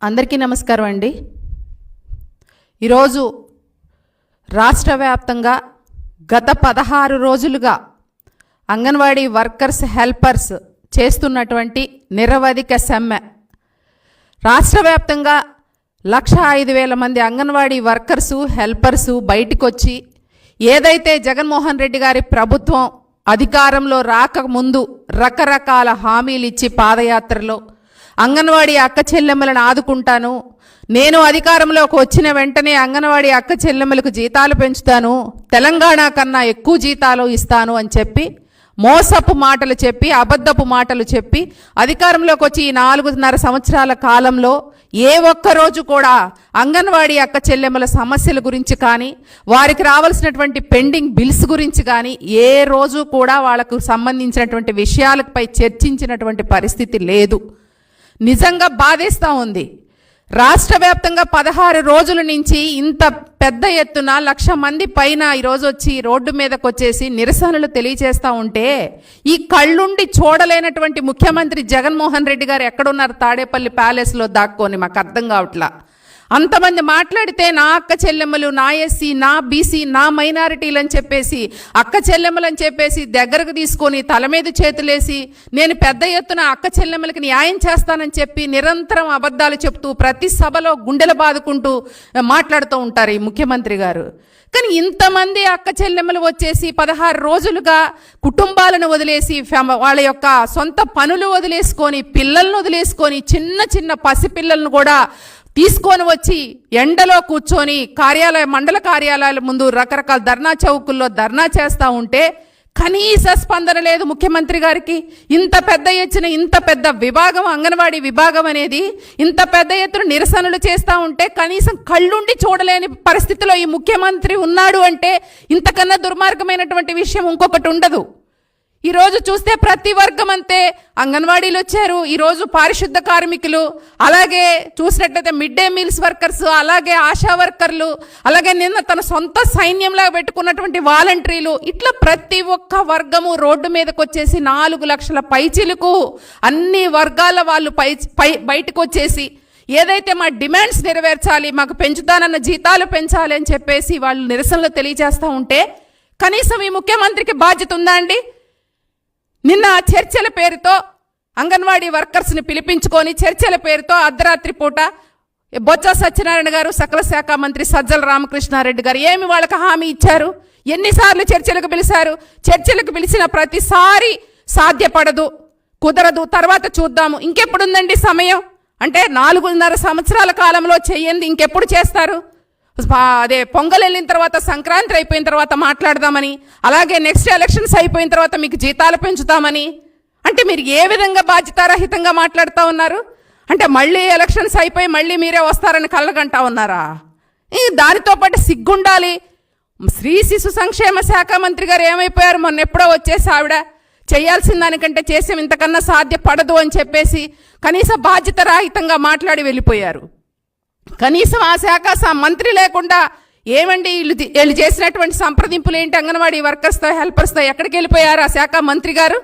అందరికీ నమస్కారం అండి. ఈరోజు రాష్ట్ర వ్యాప్తంగా గత 16 రోజులుగా అంగన్వాడీ వర్కర్స్ హెల్పర్స్ చేస్తున్నటువంటి నిరవధిక సమ్మె. రాష్ట్ర వ్యాప్తంగా 1,05,000 మంది అంగన్వాడీ వర్కర్సు హెల్పర్సు బయటకు వచ్చి ఏదైతే జగన్మోహన్ రెడ్డి గారి ప్రభుత్వం అధికారంలో రాకముందు రకరకాల హామీలు ఇచ్చి పాదయాత్రలో అంగన్వాడీ అక్క చెల్లెమ్మలను ఆదుకుంటాను, నేను అధికారంలోకి వచ్చిన వెంటనే అంగన్వాడీ అక్క చెల్లెమ్మలకు జీతాలు పెంచుతాను, తెలంగాణ కన్నా ఎక్కువ జీతాలు ఇస్తాను అని చెప్పి మోసపు మాటలు చెప్పి అబద్ధపు మాటలు చెప్పి అధికారంలోకి వచ్చి ఈ 4.5 సంవత్సరాల కాలంలో ఏ ఒక్కరోజు కూడా అంగన్వాడీ అక్క చెల్లెమ్మల సమస్యల గురించి కానీ వారికి రావాల్సినటువంటి పెండింగ్ బిల్స్ గురించి కానీ ఏ రోజు కూడా వాళ్ళకు సంబంధించినటువంటి విషయాలపై చర్చించినటువంటి పరిస్థితి లేదు. నిజంగా బాధేస్తూ ఉంది. రాష్ట్ర వ్యాప్తంగా 16 రోజుల నుంచి ఇంత పెద్ద ఎత్తున 1,00,000 మంది పైన ఈరోజు వచ్చి రోడ్డు మీదకి వచ్చేసి నిరసనలు తెలియజేస్తూ ఉంటే ఈ కళ్ళుండి చూడలేనటువంటి ముఖ్యమంత్రి జగన్మోహన్ రెడ్డి గారు ఎక్కడున్నారు? తాడేపల్లి ప్యాలెస్లో దాక్కొని మాకు అర్థం కావట్లా. అంతమంది మాట్లాడితే నా అక్క చెల్లెమ్మలు, నా ఎస్సీ, నా బీసీ, నా మైనారిటీలు అని చెప్పేసి అక్క చెల్లెమ్మలు అని చెప్పేసి దగ్గరకు తీసుకొని తల మీద చేతులేసి నేను పెద్ద ఎత్తున అక్క చెల్లెమ్మలకి న్యాయం చేస్తానని చెప్పి నిరంతరం అబద్ధాలు చెప్తూ ప్రతి సభలో గుండెలు బాదుకుంటూ మాట్లాడుతూ ఉంటారు ఈ ముఖ్యమంత్రి గారు. కానీ ఇంతమంది అక్క చెల్లెమ్మలు వచ్చేసి 16 రోజులుగా కుటుంబాలను వదిలేసి వాళ్ళ యొక్క సొంత పనులు వదిలేసుకొని పిల్లలను వదిలేసుకొని చిన్న చిన్న పసిపిల్లలను కూడా తీసుకొని వచ్చి ఎండలో కూర్చొని మండల కార్యాలయాల ముందు రకరకాల ధర్నా చౌకుల్లో ధర్నా చేస్తూ ఉంటే కనీస స్పందన లేదు ముఖ్యమంత్రి గారికి. ఇంత పెద్ద ఎత్తున ఇంత పెద్ద విభాగం అంగన్వాడీ విభాగం అనేది ఇంత పెద్ద ఎత్తున నిరసనలు చేస్తూ ఉంటే కనీసం కళ్ళుండి చూడలేని పరిస్థితిలో ఈ ముఖ్యమంత్రి ఉన్నాడు అంటే ఇంతకన్నా దుర్మార్గమైనటువంటి విషయం ఇంకొకటి ఉండదు. ఈరోజు చూస్తే ప్రతి వర్గం అంతే. అంగన్వాడీలు వచ్చారు, ఈరోజు పారిశుద్ధ కార్మికులు, అలాగే చూసినట్లయితే మిడ్ డే మీల్స్ వర్కర్స్, అలాగే ఆశా వర్కర్లు, అలాగే నిన్న తన సొంత సైన్యంలా పెట్టుకున్నటువంటి వాలంటీర్లు, ఇట్లా ప్రతి ఒక్క వర్గము రోడ్డు మీదకి వచ్చేసి 4 లక్షల పైచిలకు అన్ని వర్గాల వాళ్ళు బయటకు వచ్చేసి ఏదైతే మా డిమాండ్స్ నెరవేర్చాలి, మాకు పెంచుతానన్న జీతాలు పెంచాలి అని చెప్పేసి వాళ్ళు నిరసనలు తెలియజేస్తూ ఉంటే కనీసం ఈ ముఖ్యమంత్రికి బాధ్యత ఉందా అండి? నిన్న చర్చల పేరుతో అంగన్వాడీ వర్కర్స్ని పిలిపించుకొని చర్చల పేరుతో అర్ధరాత్రి పూట బొత్స సత్యనారాయణ గారు, సకల శాఖ మంత్రి సజ్జల రామకృష్ణారెడ్డి గారు ఏమి వాళ్ళకి హామీ ఇచ్చారు? ఎన్నిసార్లు చర్చలకు పిలిచారు? చర్చలకు పిలిచిన ప్రతిసారి సాధ్యపడదు, కుదరదు, తర్వాత చూద్దాము. ఇంకెప్పుడుందండి సమయం? అంటే 4.5 సంవత్సరాల కాలంలో చెయ్యండి, ఇంకెప్పుడు చేస్తారు? అదే పొంగల్ వెళ్ళిన తర్వాత, సంక్రాంతి అయిపోయిన తర్వాత మాట్లాడదామని, అలాగే నెక్స్ట్ ఎలక్షన్స్ అయిపోయిన తర్వాత మీకు జీతాలు పెంచుతామని, అంటే మీరు ఏ విధంగా బాధ్యతారహితంగా మాట్లాడుతూ ఉన్నారు? అంటే మళ్ళీ ఎలక్షన్స్ అయిపోయి మళ్ళీ మీరే వస్తారని కళ్ళగంటా ఉన్నారా? దానితో పాటు సిగ్గుండాలి. స్త్రీ శిశు సంక్షేమ శాఖ మంత్రి గారు ఏమైపోయారు? మొన్న ఎప్పుడో వచ్చేసి ఆవిడ చేయాల్సిన దానికంటే చేసే ఇంతకన్నా సాధ్యపడదు అని చెప్పేసి కనీస బాధ్యత రహితంగా మాట్లాడి వెళ్ళిపోయారు. కనీసం ఆ శాఖ మంత్రి లేకుండా ఏమండి వీళ్ళు చేసినటువంటి సంప్రదింపులు ఏంటి? అంగన్వాడీ వర్కర్స్తో హెల్పర్స్తో ఎక్కడికి వెళ్ళిపోయారు ఆ శాఖ మంత్రి గారు?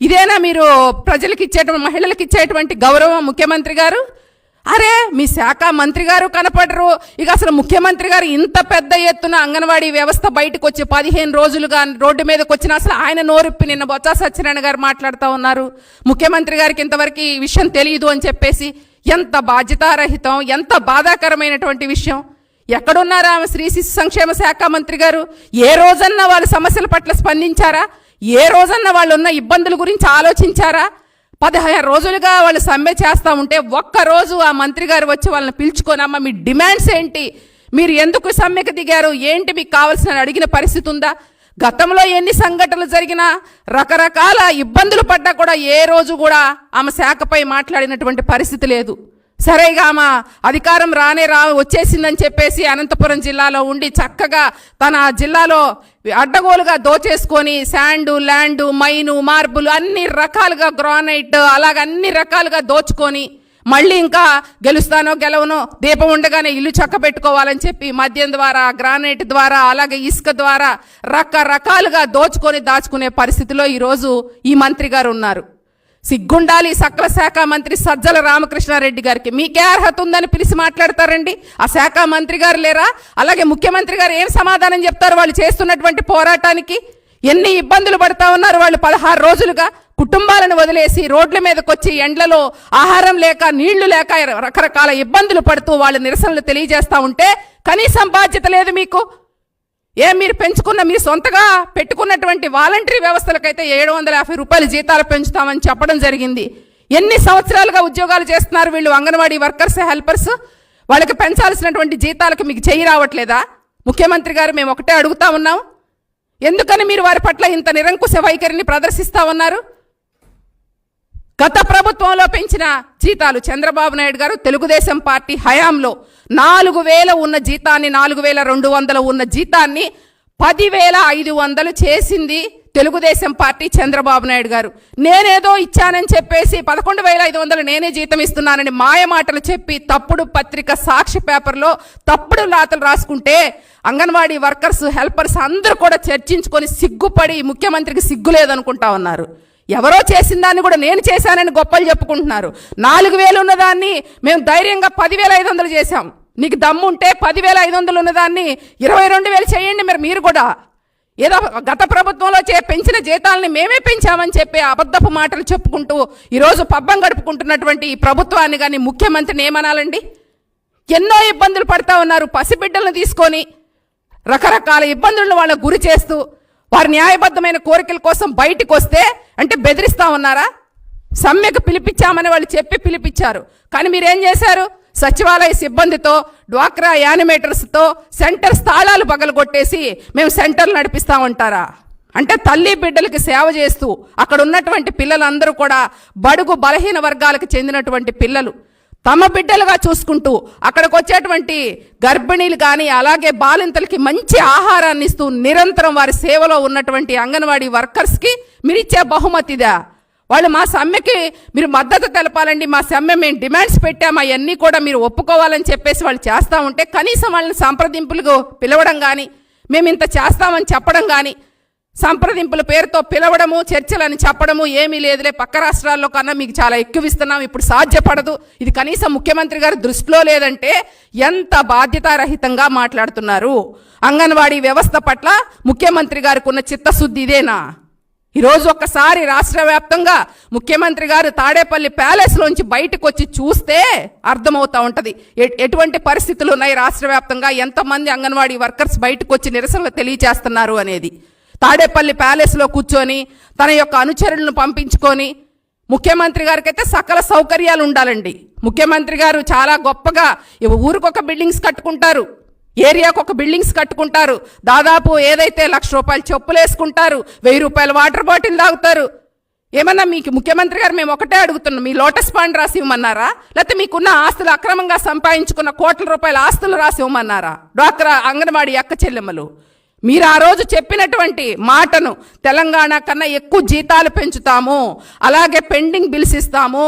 ఇదేనా మీరు ప్రజలకు ఇచ్చేటువంటి, మహిళలకు ఇచ్చేటువంటి గౌరవం ముఖ్యమంత్రి గారు? అరే మీ శాఖ మంత్రి గారు కనపడరు. ఇక అసలు ముఖ్యమంత్రి గారు ఇంత పెద్ద ఎత్తున అంగన్వాడీ వ్యవస్థ బయటకు వచ్చి 15 రోజులుగా రోడ్డు మీదకి వచ్చిన అసలు ఆయన నోరుప్పి నిన్న బొత్స సత్యనారాయణ గారు మాట్లాడుతూ ఉన్నారు, ముఖ్యమంత్రి గారికి ఇంతవరకు ఈ విషయం తెలియదు అని చెప్పేసి. ఎంత బాధ్యతారహితం, ఎంత బాధాకరమైనటువంటి విషయం. ఎక్కడున్నారా స్త్రీ శిశు సంక్షేమ శాఖ మంత్రి గారు? ఏ రోజన్నా వాళ్ళ సమస్యల పట్ల స్పందించారా? ఏ రోజన్నా వాళ్ళు ఉన్న ఇబ్బందుల గురించి ఆలోచించారా? 16 రోజులుగా వాళ్ళు సమ్మె చేస్తూ ఉంటే ఒక్కరోజు ఆ మంత్రి గారు వచ్చి వాళ్ళని పిలుచుకొని అమ్మ మీ డిమాండ్స్ ఏంటి, మీరు ఎందుకు సమ్మెకు దిగారు, ఏంటి మీకు కావాల్సిన అడిగిన పరిస్థితి ఉందా? గతంలో ఎన్ని సంఘటనలు జరిగినా రకరకాల ఇబ్బందులు పడ్డా కూడా ఏ రోజు కూడా ఆమె శాఖపై మాట్లాడినటువంటి పరిస్థితి లేదు. సరేగా ఆమె అధికారం వచ్చేసిందని చెప్పేసి అనంతపురం జిల్లాలో ఉండి చక్కగా తన జిల్లాలో అడ్డగోలుగా దోచేసుకొని శాండు, ల్యాండు, మైను, మార్బుల్ అన్ని రకాలుగా గ్రానైట్ అలాగ అన్ని రకాలుగా దోచుకొని మళ్ళీ ఇంకా గెలుస్తానో గెలవనో దీపం ఉండగానే ఇల్లు చక్క పెట్టుకోవాలని చెప్పి మద్యం ద్వారా, గ్రానైట్ ద్వారా, అలాగే ఇసుక ద్వారా రకరకాలుగా దాచుకునే పరిస్థితిలో ఈరోజు ఈ మంత్రి గారు ఉన్నారు. సిగ్గుండాలి సకల శాఖ మంత్రి సజ్జల రామకృష్ణారెడ్డి గారికి. మీకే అర్హత ఉందని పిలిచి మాట్లాడతారండి? ఆ శాఖ మంత్రి గారు లేరా? అలాగే ముఖ్యమంత్రి గారు ఏం సమాధానం చెప్తారు వాళ్ళు చేస్తున్నటువంటి పోరాటానికి? ఎన్ని ఇబ్బందులు పడతా ఉన్నారు వాళ్ళు 16 రోజులుగా. కుటుంబాలను వదిలేసి రోడ్ల మీదకి వచ్చి ఎండ్లలో ఆహారం లేక నీళ్లు లేక రకరకాల ఇబ్బందులు పడుతూ వాళ్ళు నిరసనలు తెలియజేస్తా ఉంటే కనీసం బాధ్యత లేదు మీకు. మీరు పెంచుకున్న మీ సొంతగా పెట్టుకున్నటువంటి వాలంటరీ వ్యవస్థలకైతే 750 రూపాయలు జీతాలు పెంచుతామని చెప్పడం జరిగింది. ఎన్ని సంవత్సరాలుగా ఉద్యోగాలు చేస్తున్నారు వీళ్ళు అంగన్వాడీ వర్కర్స్ హెల్పర్స్? వాళ్ళకి పెంచాల్సినటువంటి జీతాలకు మీకు చెయ్యి రావట్లేదా? ముఖ్యమంత్రి గారు మేము ఒకటే అడుగుతా ఉన్నాం, ఎందుకని మీరు వారి పట్ల ఇంత నిరంకుశ వైఖరిని ప్రదర్శిస్తా ఉన్నారు? గత ప్రభుత్వంలో పెంచిన జీతాలు చంద్రబాబు నాయుడు గారు తెలుగుదేశం పార్టీ హయాంలో 4000 ఉన్న జీతాన్ని 4200 ఉన్న జీతాన్ని 10,500 చేసింది తెలుగుదేశం పార్టీ చంద్రబాబు నాయుడు గారు. నేనేదో ఇచ్చానని చెప్పేసి 11,500 నేనే జీతం ఇస్తున్నానని మాయ మాటలు చెప్పి తప్పుడు పత్రిక సాక్షి పేపర్లో తప్పుడు రాతలు రాసుకుంటే అంగన్వాడీ వర్కర్స్ హెల్పర్స్ అందరూ కూడా చర్చించుకొని సిగ్గుపడి ముఖ్యమంత్రికి సిగ్గు లేదనుకుంటా ఉన్నారు. ఎవరో చేసిన దాన్ని కూడా నేను చేశానని గొప్పలు చెప్పుకుంటున్నారు. 4,000 ఉన్నదాన్ని మేము ధైర్యంగా 10,500 చేశాం. నీకు దమ్ముంటే 10,500 ఉన్నదాన్ని 22,000 చేయండి. మీరు కూడా ఏదో గత ప్రభుత్వంలో పెంచిన జీతాలని మేమే పెంచామని చెప్పి అబద్ధపు మాటలు చెప్పుకుంటూ ఈరోజు పబ్బం గడుపుకుంటున్నటువంటి ఈ ప్రభుత్వాన్ని కానీ ముఖ్యమంత్రిని ఏమనాలండి? ఎన్నో ఇబ్బందులు పడతా ఉన్నారు. పసిబిడ్డలను తీసుకొని రకరకాల ఇబ్బందులను వాళ్ళకు గురి చేస్తూ వారి న్యాయబద్ధమైన కోరికల కోసం బయటికి వస్తే అంటే బెదిరిస్తా ఉన్నారా? సమ్మెకు పిలిపించామని వాళ్ళు చెప్పి పిలిపించారు. కానీ మీరేం చేశారు? సచివాలయ సిబ్బందితో డ్వాక్రా యానిమేటర్స్తో సెంటర్ స్థాళాలు పగలగొట్టేసి మేము సెంటర్లు నడిపిస్తా ఉంటారా? అంటే తల్లి బిడ్డలకి సేవ చేస్తూ అక్కడ ఉన్నటువంటి పిల్లలందరూ కూడా బడుగు బలహీన వర్గాలకు చెందినటువంటి పిల్లలు తమ బిడ్డలుగా చూసుకుంటూ అక్కడికి వచ్చేటువంటి గర్భిణీలు కానీ అలాగే బాలింతలకి మంచి ఆహారాన్ని ఇస్తూ నిరంతరం వారి సేవలో ఉన్నటువంటి అంగన్వాడీ వర్కర్స్కి మీరు ఇచ్చే బహుమతిదా? వాళ్ళు మా సమ్మెకి మీరు మద్దతు తెలపాలండి, మా సమ్మె మేము డిమాండ్స్ పెట్టాము అవన్నీ కూడా మీరు ఒప్పుకోవాలని చెప్పేసి వాళ్ళు చేస్తూ ఉంటే కనీసం వాళ్ళని సంప్రదింపులకు పిలవడం కానీ మేము ఇంత చేస్తామని చెప్పడం కానీ సంప్రదింపుల పేరుతో పిలవడము చర్చలని చెప్పడము ఏమీ లేదులే, పక్క రాష్ట్రాల్లో కన్నా మీకు చాలా ఎక్కువ ఇస్తున్నాం, ఇప్పుడు సాధ్యపడదు, ఇది కనీసం ముఖ్యమంత్రి గారి దృష్టిలో లేదంటే ఎంత బాధ్యతారహితంగా మాట్లాడుతున్నారు? అంగన్వాడీ వ్యవస్థ పట్ల ముఖ్యమంత్రి గారికి ఉన్న చిత్తశుద్ధి ఇదేనా? ఈరోజు ఒక్కసారి రాష్ట్ర వ్యాప్తంగా ముఖ్యమంత్రి గారు తాడేపల్లి ప్యాలెస్లోంచి బయటకు వచ్చి చూస్తే అర్థమవుతా ఉంటుంది ఎటువంటి పరిస్థితులు ఉన్నాయి రాష్ట్ర వ్యాప్తంగా, ఎంతమంది అంగన్వాడీ వర్కర్స్ బయటకు వచ్చి నిరసనలు తెలియజేస్తున్నారు అనేది. తాడేపల్లి ప్యాలెస్లో కూర్చొని తన యొక్క అనుచరులను పంపించుకొని ముఖ్యమంత్రి గారికి అయితే సకల సౌకర్యాలు ఉండాలండి. ముఖ్యమంత్రి గారు చాలా గొప్పగా ఊరికొక బిల్డింగ్స్ కట్టుకుంటారు, ఏరియాకు ఒక బిల్డింగ్స్ కట్టుకుంటారు, దాదాపు ఏదైతే 1,00,000 రూపాయలు చెప్పులు వేసుకుంటారు, 1,000 రూపాయల వాటర్ బాటిల్ తాగుతారు. ఏమన్నా మీకు ముఖ్యమంత్రి గారు మేము ఒకటే అడుగుతున్నాం, మీ లోటస్ పాండ్ రాసి ఇవ్వమన్నారా? లేకపోతే మీకున్న ఆస్తులు అక్రమంగా సంపాదించుకున్న కోట్ల రూపాయల ఆస్తులు రాసి ఇవ్వమన్నారా? డ్వాక్రా అంగన్వాడీ అక్క చెల్లెమ్మలు మీరు ఆ రోజు చెప్పినటువంటి మాటను తెలంగాణ కన్నా ఎక్కువ జీతాలు పెంచుతాము, అలాగే పెండింగ్ బిల్స్ ఇస్తాము,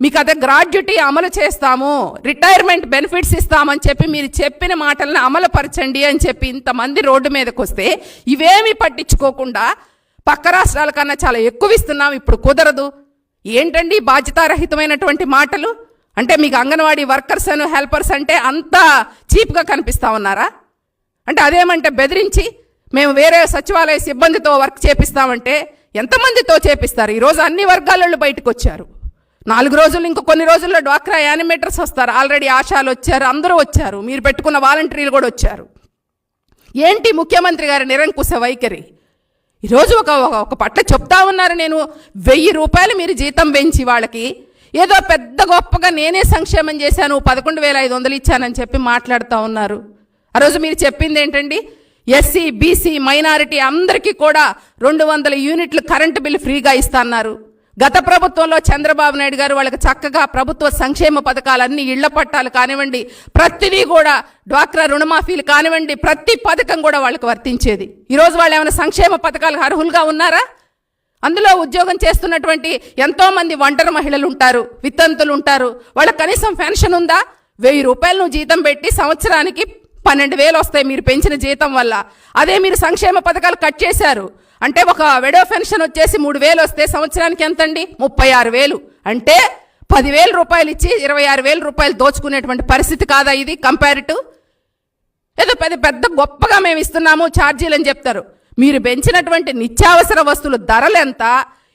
మీకు అదే గ్రాడ్యుటీ అమలు చేస్తాము, రిటైర్మెంట్ బెనిఫిట్స్ ఇస్తామని చెప్పి మీరు చెప్పిన మాటలను అమలుపరచండి అని చెప్పి ఇంతమంది రోడ్డు మీదకి వస్తే ఇవేమీ పట్టించుకోకుండా పక్క రాష్ట్రాల కన్నా చాలా ఎక్కువ ఇస్తున్నాం, ఇప్పుడు కుదరదు. ఏంటండి బాధ్యతారహితమైనటువంటి మాటలు? అంటే మీకు అంగన్వాడీ వర్కర్స్ అని హెల్పర్స్ అంటే అంత చీప్గా కనిపిస్తా ఉన్నారా? అంటే అదేమంటే బెదిరించి మేము వేరే సచివాలయ సిబ్బందితో వర్క్ చేపిస్తామంటే ఎంతమందితో చేపిస్తారు? ఈరోజు అన్ని వర్గాలలో బయటకు వచ్చారు. 4 రోజులు ఇంకో కొన్ని రోజుల్లో డ్వాక్రా యానిమేటర్స్ వస్తారు, ఆల్రెడీ ఆశాలు వచ్చారు, అందరూ వచ్చారు, మీరు పెట్టుకున్న వాలంటీర్లు కూడా వచ్చారు. ఏంటి ముఖ్యమంత్రి గారి నిరంకుశ వైఖరి? ఈరోజు ఒక పట్ల చెప్తా ఉన్నారు, నేను 1,000 రూపాయలు మీరు జీతం పెంచి వాళ్ళకి ఏదో పెద్ద గొప్పగా నేనే సంక్షేమం చేశాను 11,500 ఇచ్చానని చెప్పి మాట్లాడుతూ ఉన్నారు. ఆ రోజు మీరు చెప్పింది ఏంటండి? ఎస్సీ బీసీ మైనారిటీ అందరికీ కూడా 200 యూనిట్లు కరెంటు బిల్లు ఫ్రీగా ఇస్తున్నారు. గత ప్రభుత్వంలో చంద్రబాబు నాయుడు గారు వాళ్ళకి చక్కగా ప్రభుత్వ సంక్షేమ పథకాలన్నీ ఇళ్ల పట్టాలు కానివ్వండి, ప్రతిదీ కూడా డ్వాక్రా రుణమాఫీలు కానివ్వండి, ప్రతి పథకం కూడా వాళ్ళకి వర్తించేది. ఈరోజు వాళ్ళు ఏమైనా సంక్షేమ పథకాలకు అర్హులుగా ఉన్నారా? అందులో ఉద్యోగం చేస్తున్నటువంటి ఎంతోమంది ఒంటరి మహిళలు ఉంటారు, వితంతులు ఉంటారు, వాళ్ళకి కనీసం పెన్షన్ ఉందా? 1,000 రూపాయలు నువ్వు జీతం పెట్టి సంవత్సరానికి 12,000 వస్తాయి మీరు పెంచిన జీతం వల్ల. అదే మీరు సంక్షేమ పథకాలు కట్ చేశారు. అంటే ఒక వెడో పెన్షన్ వచ్చేసి 3,000 వస్తే సంవత్సరానికి ఎంతండి? 36,000. అంటే 10,000 రూపాయలు ఇచ్చి 26,000 రూపాయలు దోచుకునేటువంటి పరిస్థితి కాదా ఇది? కంపారిటివ్ ఏదో పెద్ద గొప్పగా మేము ఇస్తున్నాము ఛార్జీలు అని చెప్తారు. మీరు పెంచినటువంటి నిత్యావసర వస్తువుల ధరలు ఎంత?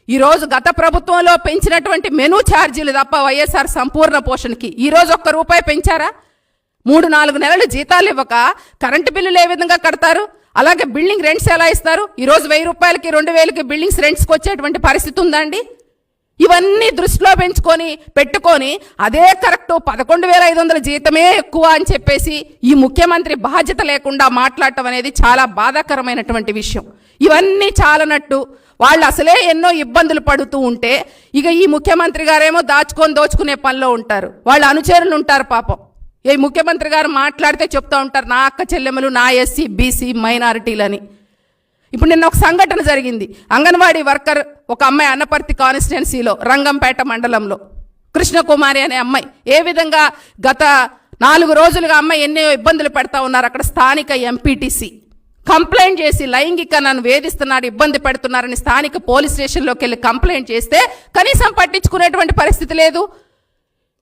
ఈరోజు గత ప్రభుత్వంలో పెంచినటువంటి మెనూ ఛార్జీలు తప్ప వైఎస్ఆర్ సంపూర్ణ పోషణకి ఈరోజు ₹1 పెంచారా? 3-4 నెలలు జీతాలు ఇవ్వక కరెంటు బిల్లులు ఏ విధంగా కడతారు? అలాగే బిల్డింగ్ రెంట్స్ ఎలా ఇస్తారు? ఈరోజు ₹1,000కి 2,000కి బిల్డింగ్స్ రెంట్స్కి వచ్చేటువంటి పరిస్థితి ఉందా అండి? ఇవన్నీ దృష్టిలో పెట్టుకొని అదే కరెక్ట్ 11,500 జీతమే ఎక్కువ అని చెప్పేసి ఈ ముఖ్యమంత్రి బాధ్యత లేకుండా మాట్లాడటం అనేది చాలా బాధాకరమైనటువంటి విషయం. ఇవన్నీ చాలనట్టు వాళ్ళు అసలే ఎన్నో ఇబ్బందులు పడుతూ ఉంటే ఇక ఈ ముఖ్యమంత్రి గారేమో దోచుకునే పనిలో ఉంటారు. వాళ్ళ అనుచరులు ఉంటారు పాపం. ఈ ముఖ్యమంత్రి గారు మాట్లాడితే చెప్తూ ఉంటారు నా అక్క చెల్లెమ్మలు, నా ఎస్సీ బీసీ మైనారిటీలని. ఇప్పుడు నిన్న ఒక సంఘటన జరిగింది. అంగన్వాడీ వర్కర్ ఒక అమ్మాయి అన్నపర్తి కాన్స్టిట్యున్సీలో రంగంపేట మండలంలో కృష్ణకుమారి అనే అమ్మాయి ఏ విధంగా గత 4 రోజులుగా అమ్మాయి ఎన్నో ఇబ్బందులు పెడతా ఉన్నారు. అక్కడ స్థానిక ఎంపీటీసీ కంప్లైంట్ చేసి లైంగిక నన్ను వేధిస్తున్నాడు, ఇబ్బంది పెడుతున్నారని స్థానిక పోలీస్ స్టేషన్లోకి వెళ్ళి కంప్లైంట్ చేస్తే కనీసం పట్టించుకునేటువంటి పరిస్థితి లేదు.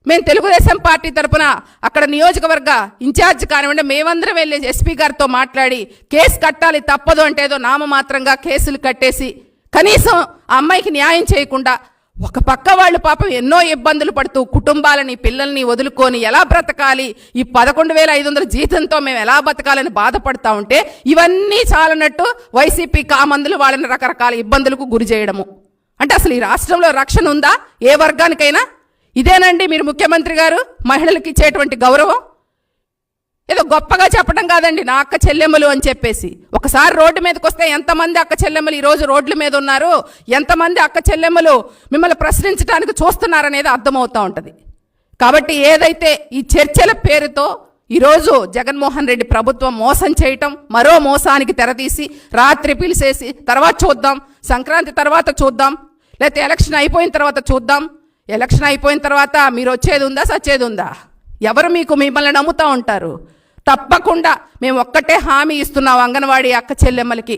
మేము తెలుగుదేశం పార్టీ తరఫున అక్కడ నియోజకవర్గ ఇన్ఛార్జ్ కానివ్వండి మేమందరం వెళ్ళి ఎస్పీ గారితో మాట్లాడి కేసు కట్టాలి తప్పదు అంటే ఏదో నామమాత్రంగా కేసులు కట్టేసి కనీసం ఆ అమ్మాయికి న్యాయం చేయకుండా ఒక పక్క వాళ్ళు పాపం ఎన్నో ఇబ్బందులు పడుతూ కుటుంబాలని పిల్లల్ని వదులుకొని ఎలా బ్రతకాలి, ఈ 11,500 జీతంతో మేము ఎలా బతకాలని బాధపడతా ఉంటే ఇవన్నీ చాలనట్టు వైసీపీ కామందులు వాళ్ళని రకరకాల ఇబ్బందులకు గురి చేయడము. అంటే అసలు ఈ రాష్ట్రంలో రక్షణ ఉందా ఏ వర్గానికైనా? ఇదేనండి మీరు ముఖ్యమంత్రి గారు మహిళలకు ఇచ్చేటువంటి గౌరవం? ఏదో గొప్పగా చెప్పడం కాదండి నా అక్క చెల్లెమ్మలు అని చెప్పేసి. ఒకసారి రోడ్డు మీదకి వస్తే ఎంతమంది అక్క చెల్లెమ్మలు ఈరోజు రోడ్ల మీద ఉన్నారు, ఎంతమంది అక్క చెల్లెమ్మలు మిమ్మల్ని ప్రశ్నించడానికి చూస్తున్నారనేది అర్థమవుతూ ఉంటుంది. కాబట్టి ఏదైతే ఈ చర్చల పేరుతో ఈరోజు జగన్మోహన్ రెడ్డి ప్రభుత్వం మోసం చేయటం, మరో మోసానికి తెరతీసి రాత్రి పిలిచేసి తర్వాత చూద్దాం, సంక్రాంతి తర్వాత చూద్దాం, లేకపోతే ఎలక్షన్ అయిపోయిన తర్వాత చూద్దాం. ఎలక్షన్ అయిపోయిన తర్వాత మీరు వచ్చేది ఉందా సచ్చేది ఉందా? ఎవరు మిమ్మల్ని నమ్ముతూ ఉంటారు? తప్పకుండా మేము ఒక్కటే హామీ ఇస్తున్నాం అంగన్వాడీ అక్క చెల్లెమ్మలకి,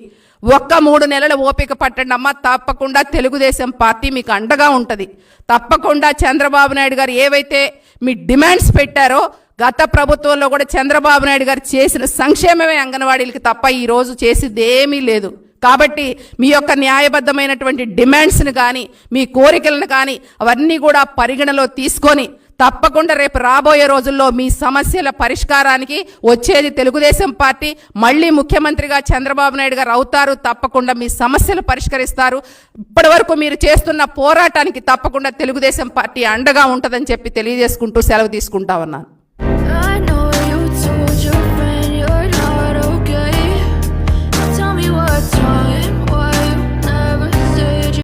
3 నెలల ఓపిక పట్టండి అమ్మ. తప్పకుండా తెలుగుదేశం పార్టీ మీకు అండగా ఉంటుంది. తప్పకుండా చంద్రబాబు నాయుడు గారు ఏవైతే మీ డిమాండ్స్ పెట్టారో గత ప్రభుత్వంలో కూడా చంద్రబాబు నాయుడు గారు చేసిన సంక్షేమమే అంగన్వాడీలకి తప్ప ఈరోజు చేసింది ఏమీ లేదు. కాబట్టి మీ యొక్క న్యాయబద్ధమైనటువంటి డిమాండ్స్ని కానీ మీ కోరికలను కానీ అవన్నీ కూడా పరిగణలో తీసుకొని తప్పకుండా రేపు రాబోయే రోజుల్లో మీ సమస్యల పరిష్కారానికి వచ్చేది తెలుగుదేశం పార్టీ. మళ్ళీ ముఖ్యమంత్రిగా చంద్రబాబు నాయుడు గారు అవుతారు. తప్పకుండా మీ సమస్యలు పరిష్కరిస్తారు. ఇప్పటి వరకు మీరు చేస్తున్న పోరాటానికి తప్పకుండా తెలుగుదేశం పార్టీ అండగా ఉంటుందని చెప్పి తెలియజేసుకుంటూ సెలవు తీసుకుంటా ఉన్నాను.